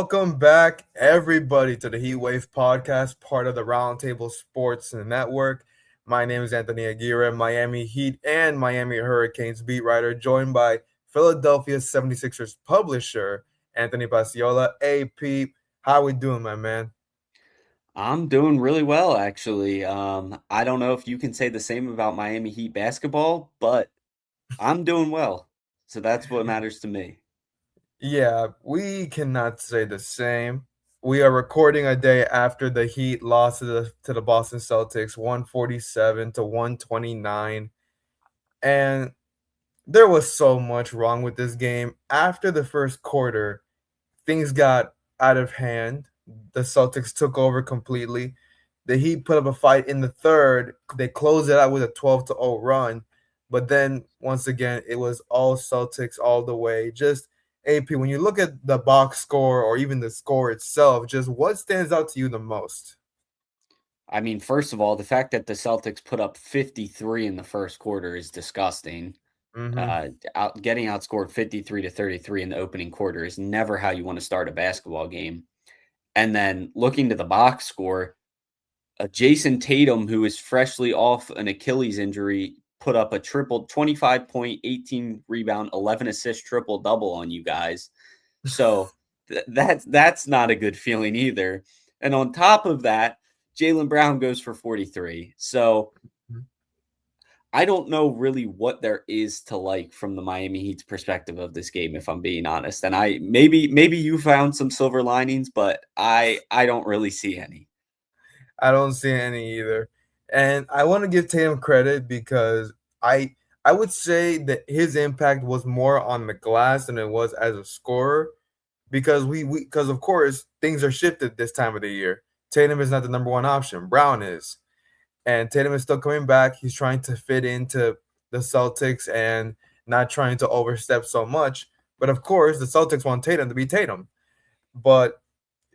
Welcome back, everybody, to the Heat Wave podcast, part of the Roundtable Sports Network. My name is Anthony Aguirre, Miami Heat and Miami Hurricanes beat writer, joined by Philadelphia 76ers publisher, Anthony Pasciolla. AP, how we doing, my man? I'm doing really well, actually. I don't know if you can say the same about Miami Heat basketball, but I'm doing well. So that's what matters to me. Yeah, we cannot say the same. We are recording a day after the Heat lost to the Boston Celtics, 147 to 129. And there was so much wrong with this game. After the first quarter, things got out of hand. The Celtics took over completely. The Heat put up a fight in the third. They closed it out with a 12-0 run. But then once again, it was all Celtics all the way. Just AP, when you look at the box score or even the score itself, just what stands out to you the most? I mean, first of all, the fact that the Celtics put up 53 in the first quarter is disgusting. Mm-hmm. Getting outscored 53 to 33 in the opening quarter is never how you want to start a basketball game. And then looking to the box score, Jason Tatum, who is freshly off an Achilles injury, put up a triple 25 point, 18 rebound, 11 assist triple double on you guys. So that's not a good feeling either. And on top of that, Jalen Brown goes for 43. So I don't know really what there is to like from the Miami Heat's perspective of this game, if I'm being honest. And I maybe you found some silver linings, but I don't really see any. I don't see any either. And I want to give Tatum credit because I would say that his impact was more on the glass than it was as a scorer because we because of course things are shifted this time of the year. Tatum is not the number one option. Brown is. And Tatum is still coming back. He's trying to fit into the Celtics and not trying to overstep so much. But of course, the Celtics want Tatum to be Tatum. But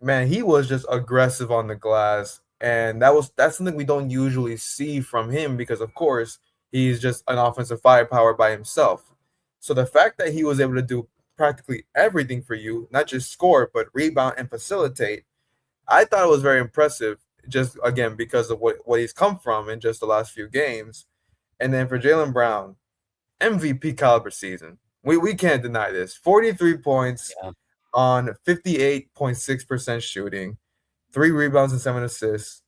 man, he was just aggressive on the glass, and that's something we don't usually see from him because, of course, he's just an offensive firepower by himself. So the fact that he was able to do practically everything for you, not just score but rebound and facilitate, I thought it was very impressive. Just again because of what he's come from in just the last few games, and then for Jalen Brown, MVP caliber season. We can't deny this. 43 points Yeah. on 58.6% shooting, 3 rebounds and 7 assists.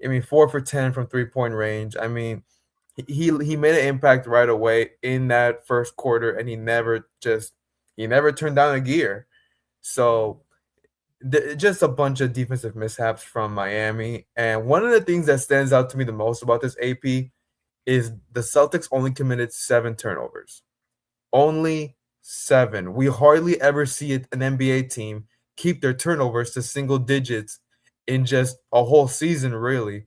I mean, 4 for 10 from 3 point range. I mean, he made an impact right away in that first quarter, and he never turned down a gear. So just a bunch of defensive mishaps from Miami. And one of the things that stands out to me the most about this AP is the Celtics only committed 7 turnovers. Only 7. We hardly ever see an NBA team keep their turnovers to single digits in just a whole season, really.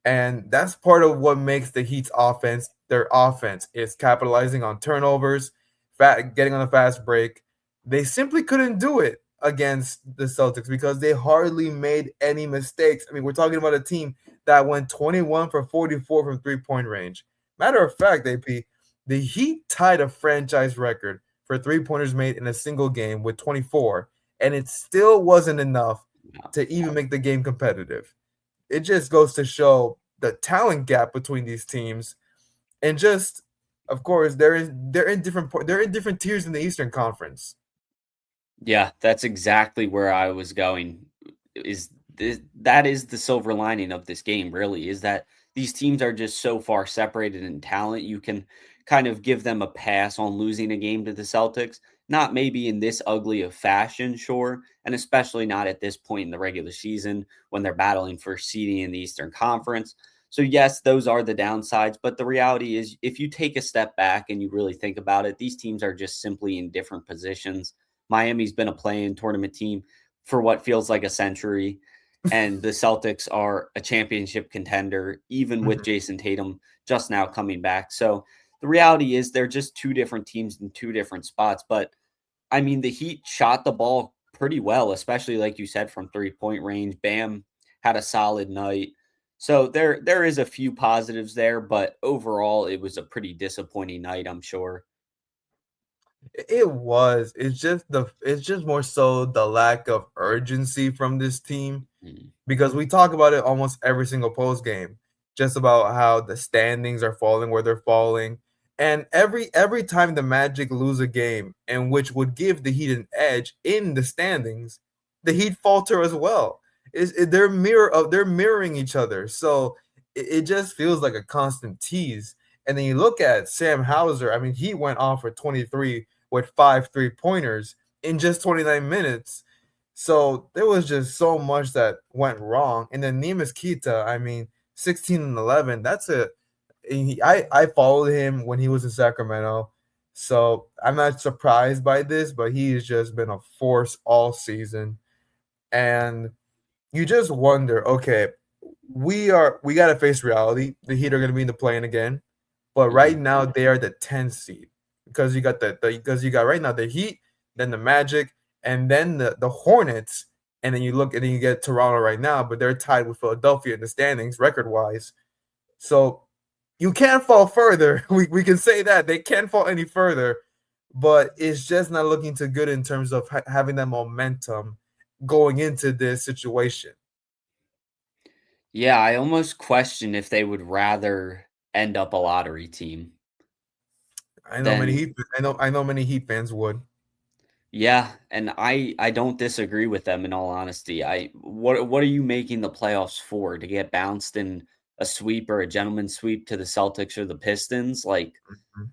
And that's part of what makes the Heat's offense their offense is capitalizing on turnovers, getting on a fast break. They simply couldn't do it against the Celtics because they hardly made any mistakes. I mean, we're talking about a team that went 21 for 44 from 3 point range. Matter of fact, AP, the Heat tied a franchise record for 3 pointers made in a single game with 24, and it still wasn't enough to even make the game competitive. It just goes to show the talent gap between these teams, and just, of course, they're in different tiers in the Eastern Conference. Yeah, that's exactly where I was going. That is the silver lining of this game, really, is that these teams are just so far separated in talent. You can kind of give them a pass on losing a game to the Celtics, not maybe in this ugly of fashion, sure, and especially not at this point in the regular season when they're battling for seeding in the Eastern Conference. So, yes, those are the downsides, but the reality is, if you take a step back and you really think about it, these teams are just simply in different positions. Miami's been a play-in tournament team for what feels like a century, and the Celtics are a championship contender, even with Mhm. Jason Tatum just now coming back. So the reality is they're just two different teams in two different spots. But I mean, the Heat shot the ball pretty well, especially like you said, from 3 point range. Bam had a solid night. So there is a few positives there, but overall it was a pretty disappointing night, I'm sure. It was. It's just more so the lack of urgency from this team Mm. because we talk about it almost every single post game, just about how the standings are falling where they're falling. And every time the Magic lose a game and which would give the Heat an edge in the standings, the Heat falter as well. They're mirroring each other. So it just feels like a constant tease. And then you look at Sam Hauser. I mean, he went off for 23 with 5 3-pointers in just 29 minutes. So there was just so much that went wrong. And then Neemias Queta, I mean, 16 and 11. I followed him when he was in Sacramento. So I'm not surprised by this, but he's just been a force all season. And you just wonder, okay, we gotta face reality. The Heat are gonna be in the play-in again. But right Mhm. now they are the 10th seed because you got because you got right now the Heat, then the Magic, and then the Hornets, and then you look and then you get Toronto right now, but they're tied with Philadelphia in the standings record wise. So you can't fall further. We can say that they can't fall any further, but it's just not looking too good in terms of having that momentum going into this situation. Yeah, I almost question if they would rather end up a lottery team than I know many Heat fans would. yeah, and I don't disagree with them in all honesty. What are you making the playoffs for? To get bounced in a sweep or a gentleman's sweep to the Celtics or the Pistons? Like, Mhm.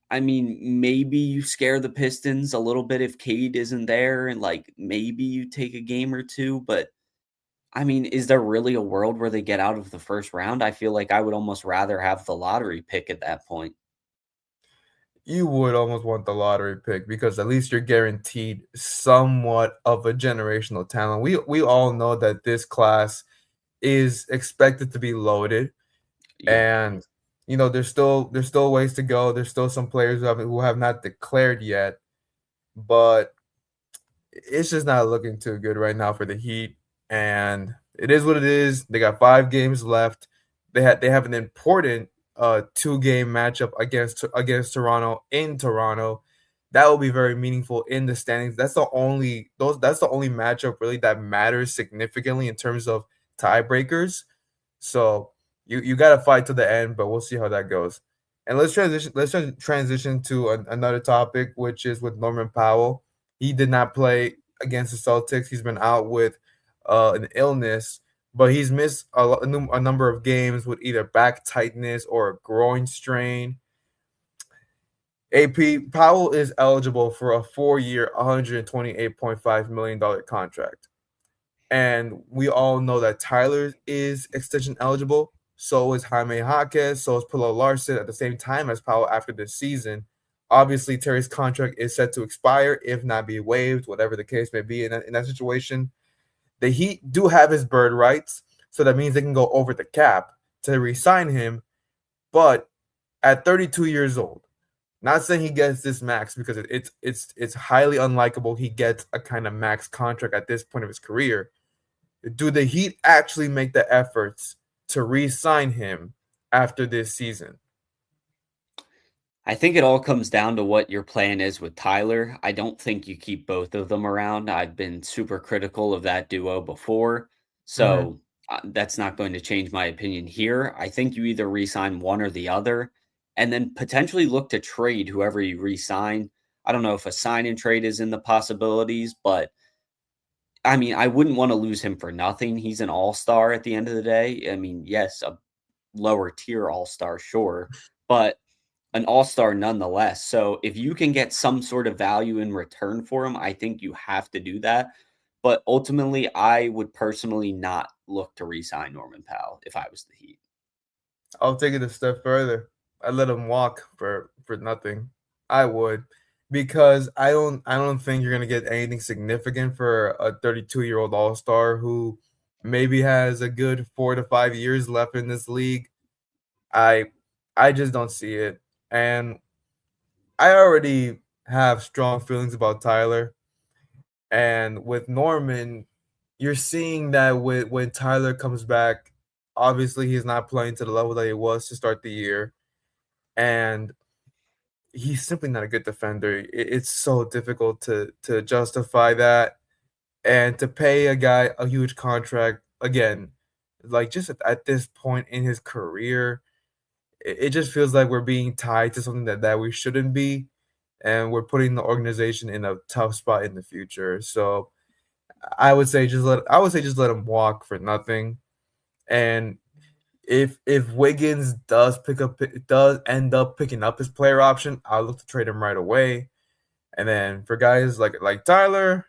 I mean, maybe you scare the Pistons a little bit if Cade isn't there, and like maybe you take a game or two, but I mean, is there really a world where they get out of the first round? I feel like I would almost rather have the lottery pick at that point. You would almost want the lottery pick because at least you're guaranteed somewhat of a generational talent. We all know that this class is expected to be loaded, Yeah. and there's still ways to go. There's still some players who have not declared yet, but it's just not looking too good right now for the Heat. And it is what it is. They got 5 games left. They have an important 2-game matchup against Toronto in Toronto. That will be very meaningful in the standings. That's the only matchup really that matters significantly in terms of tiebreakers. So you got to fight to the end, but we'll see how that goes. And let's transition to another topic, which is with Norman Powell. He did not play against the Celtics. He's been out with an illness, but he's missed a number of games with either back tightness or a groin strain. AP Powell is eligible for a 4-year, $128.5 million contract. And we all know that Tyler is extension eligible. So is Jaime Jaquez. So is Pillow Larson at the same time as Powell after this season. Obviously, Terry's contract is set to expire, if not be waived, whatever the case may be in that situation. The Heat do have his bird rights, so that means they can go over the cap to re-sign him. But at 32 years old, not saying he gets this max because it's highly unlikable he gets a kind of max contract at this point of his career. Do the Heat actually make the efforts to re-sign him after this season? I think it all comes down to what your plan is with Tyler. I don't think you keep both of them around. I've been super critical of that duo before. Mhm. So that's not going to change my opinion here. I think you either re-sign one or the other and then potentially look to trade whoever you re-sign. I don't know if a sign and trade is in the possibilities, but I mean, I wouldn't want to lose him for nothing. He's an all-star at the end of the day. I mean, yes, a lower tier all-star, sure, but an all-star nonetheless. So if you can get some sort of value in return for him, I think you have to do that. But ultimately, I would personally not look to re-sign Norman Powell if I was the Heat. I'll take it a step further. I let him walk for nothing. I would because I don't think you're gonna get anything significant for a 32-year-old all-star who maybe has a good 4 to 5 years left in this league. I I just don't see it, and I already have strong feelings about Tyler. And with Norman, you're seeing that when Tyler comes back, obviously he's not playing to the level that he was to start the year. And he's simply not a good defender. It's so difficult to justify that and to pay a guy a huge contract again, like just at this point in his career, it just feels like we're being tied to something that we shouldn't be, and we're putting the organization in a tough spot in the future. So I would say just let him walk for nothing. And if Wiggins does end up picking up his player option, I'll look to trade him right away. And then for guys like Tyler,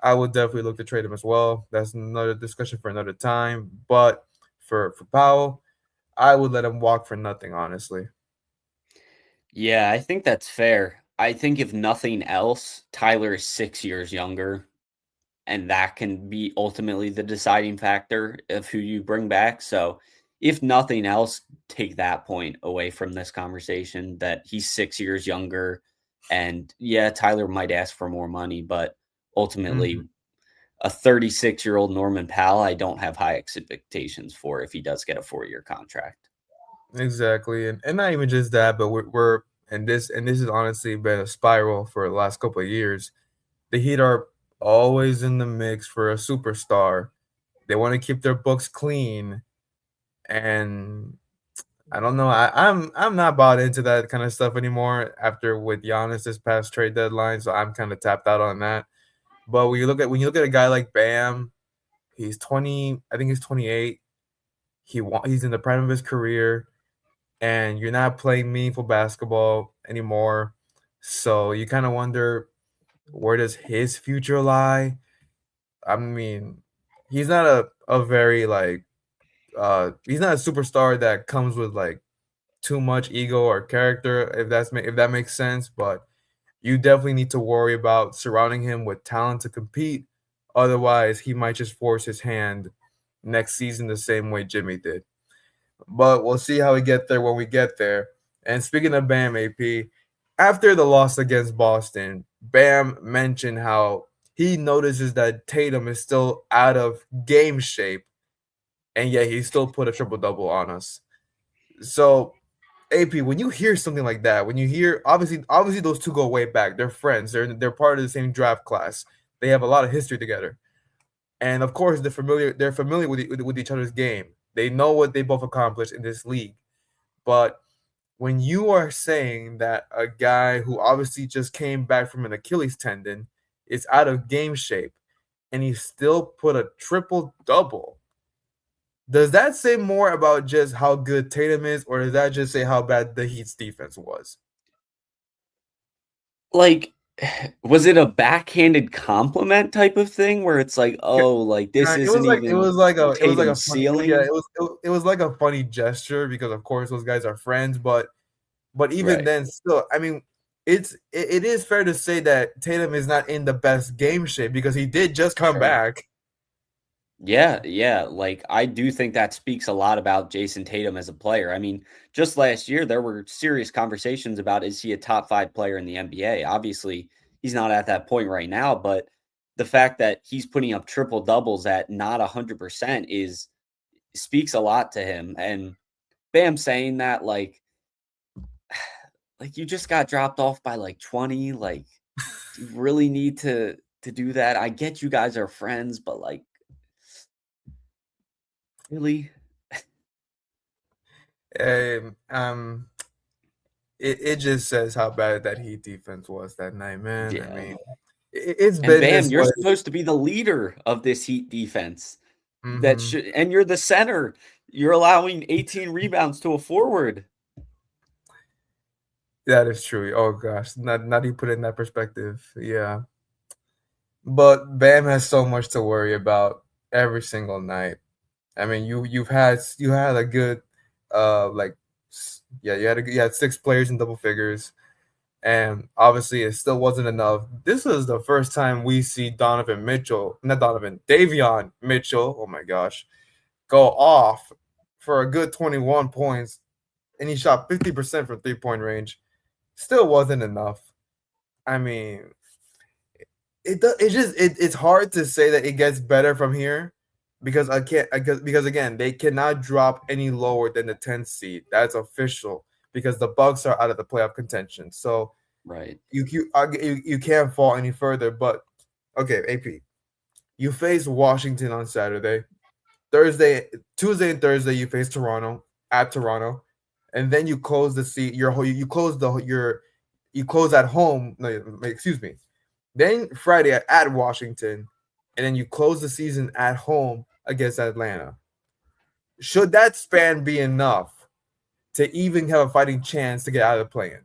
I would definitely look to trade him as well. That's another discussion for another time. But for Powell, I would let him walk for nothing, honestly. Yeah, I think that's fair. I think if nothing else, Tyler is 6 years younger, and that can be ultimately the deciding factor of who you bring back. So, if nothing else, take that point away from this conversation that he's 6 years younger. And yeah, Tyler might ask for more money, but ultimately, Mhm. a 36-year-old Norman Powell, I don't have high expectations for if he does get a 4-year contract. Exactly, and not even just that, but we're and this has honestly been a spiral for the last couple of years. The Heat are always in the mix for a superstar. They want to keep their books clean, and I don't know. I'm not bought into that kind of stuff anymore after with Giannis this past trade deadline, so I'm kind of tapped out on that. But when you look at a guy like Bam, he's 20. I think he's 28. He's in the prime of his career, and you're not playing meaningful basketball anymore. So you kind of wonder, where does his future lie? I mean, he's not a very like he's not a superstar that comes with like too much ego or character, if that makes sense. But you definitely need to worry about surrounding him with talent to compete. Otherwise, he might just force his hand next season the same way Jimmy did. But we'll see how we get there when we get there. And speaking of Bam, AP, after the loss against Boston, Bam mentioned how he notices that Tatum is still out of game shape, and yet he still put a triple double on us. So, AP, when you hear something like that, when you hear obviously those two go way back, they're friends, they're part of the same draft class, they have a lot of history together, and of course they're familiar with each other's game. They know what they both accomplished in this league, but when you are saying that a guy who obviously just came back from an Achilles tendon is out of game shape and he still put a triple double, does that say more about just how good Tatum is, or does that just say how bad the Heat's defense was? Like, was it a backhanded compliment type of thing where it's like, "Oh, like, this It isn't even it was like a Tatum's funny yeah, ceiling?" it was like a funny gesture because of course those guys are friends, but even Right. then still, I mean, it is fair to say that Tatum is not in the best game shape because he did just come Sure. back. Yeah, yeah, like, I do think that speaks a lot about Jason Tatum as a player. I mean, just last year, there were serious conversations about, is he a top 5 player in the NBA? Obviously, he's not at that point right now, but the fact that he's putting up triple doubles at not 100% is speaks a lot to him, and Bam saying that, like, you just got dropped off by, like, 20, like, do you really need to do that? I get you guys are friends, but, like, really? Um, um, it just says how bad that Heat defense was that night, man. I Yeah. mean, it's And Bam, business. you're supposed to be the leader of this Heat defense. That Mhm. should and you're the center. You're allowing 18 rebounds to a forward. That is true. Oh gosh, not you put it in that perspective. Yeah, but Bam has so much to worry about every single night. I mean, you had a good, like, yeah, you had 6 players in double figures, and obviously it still wasn't enough. This is the first time we see Davion Mitchell. Oh my gosh, go off for a good 21 points, and he shot 50% from 3 point range. Still wasn't enough. I mean, it's hard to say that it gets better from here because I can't because again they cannot drop any lower than the 10th seed. That's official. because the Bucks are out of the playoff contention. So Right. you can't fall any further. But okay, AP, you face Washington on Saturday. Tuesday and Thursday you face Toronto at Toronto, and then you close the seat. You close you close at home. No, excuse me. Then Friday at Washington, and then you close the season at home against Atlanta. Should that span be enough to even have a fighting chance to get out of the play-in?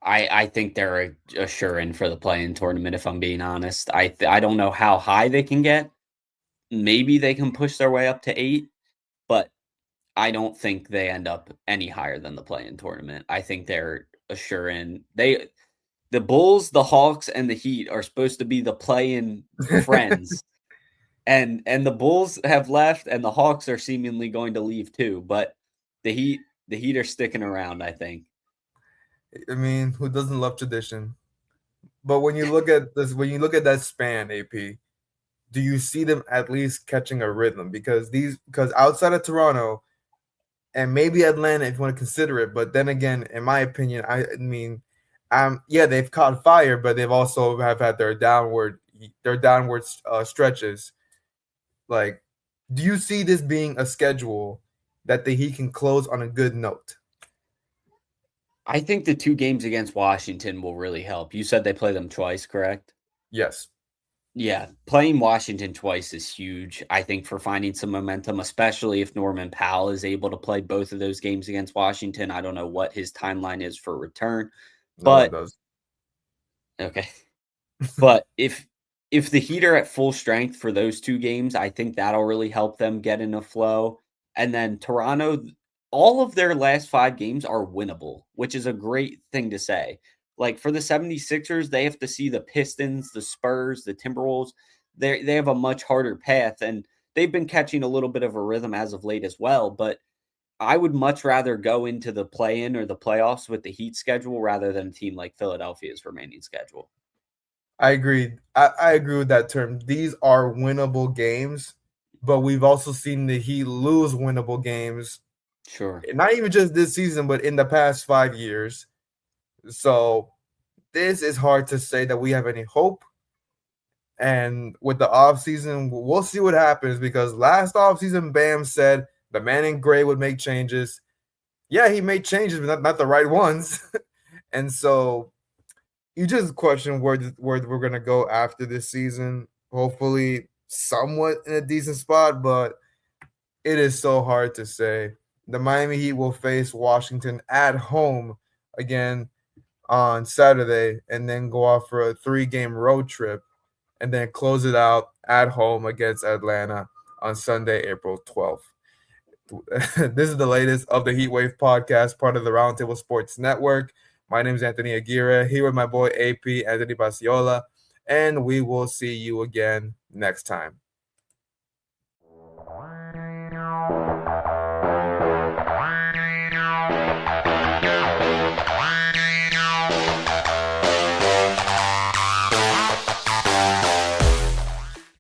I think they're a sure in for the play-in tournament, if I'm being honest. I don't know how high they can get. Maybe they can push their way up to 8, but I don't think they end up any higher than the play-in tournament. I think they're a sure in. The Bulls, the Hawks, and the Heat are supposed to be the play-in friends. And the Bulls have left and the Hawks are seemingly going to leave too, but the Heat are sticking around, I think. I mean, who doesn't love tradition? But when you look at this, when you look at that span, AP, do you see them at least catching a rhythm? Because outside of Toronto and maybe Atlanta, if you want to consider it, but then again, in my opinion, I mean, yeah, they've caught fire, but they've also have had their downward stretches. Like, do you see this being a schedule that he can close on a good note? I think the 2 games against Washington will really help. You said they play them twice, correct? Yes. Yeah, playing Washington twice is huge, I think, for finding some momentum, especially if Norman Powell is able to play both of those games against Washington. I don't know what his timeline is for return, No one but does. okay. But if the Heat are at full strength for those 2 games, I think that'll really help them get in a flow. And then Toronto, all of their last 5 games are winnable, which is a great thing to say. Like for the 76ers, they have to see the Pistons, the Spurs, the Timberwolves. They have a much harder path, and they've been catching a little bit of a rhythm as of late as well. But I would much rather go into the play-in or the playoffs with the Heat schedule rather than a team like Philadelphia's remaining schedule. I agree. I agree with that term. These are winnable games, but we've also seen the Heat lose winnable games. Sure. Not even just this season, but in the past 5 years. So this is hard to say that we have any hope. And with the offseason, we'll see what happens because last offseason, Bam said the man in gray would make changes. Yeah, he made changes, but not the right ones. And so you just question where we're going to go after this season. Hopefully, somewhat in a decent spot, but it is so hard to say. The Miami Heat will face Washington at home again on Saturday and then go off for a 3-game road trip and then close it out at home against Atlanta on Sunday, April 12th. This is the latest of the Heatwave podcast, part of the Roundtable Sports Network. My name is Anthony Aguirre, here with my boy AP, Anthony Pasciolla, and we will see you again next time.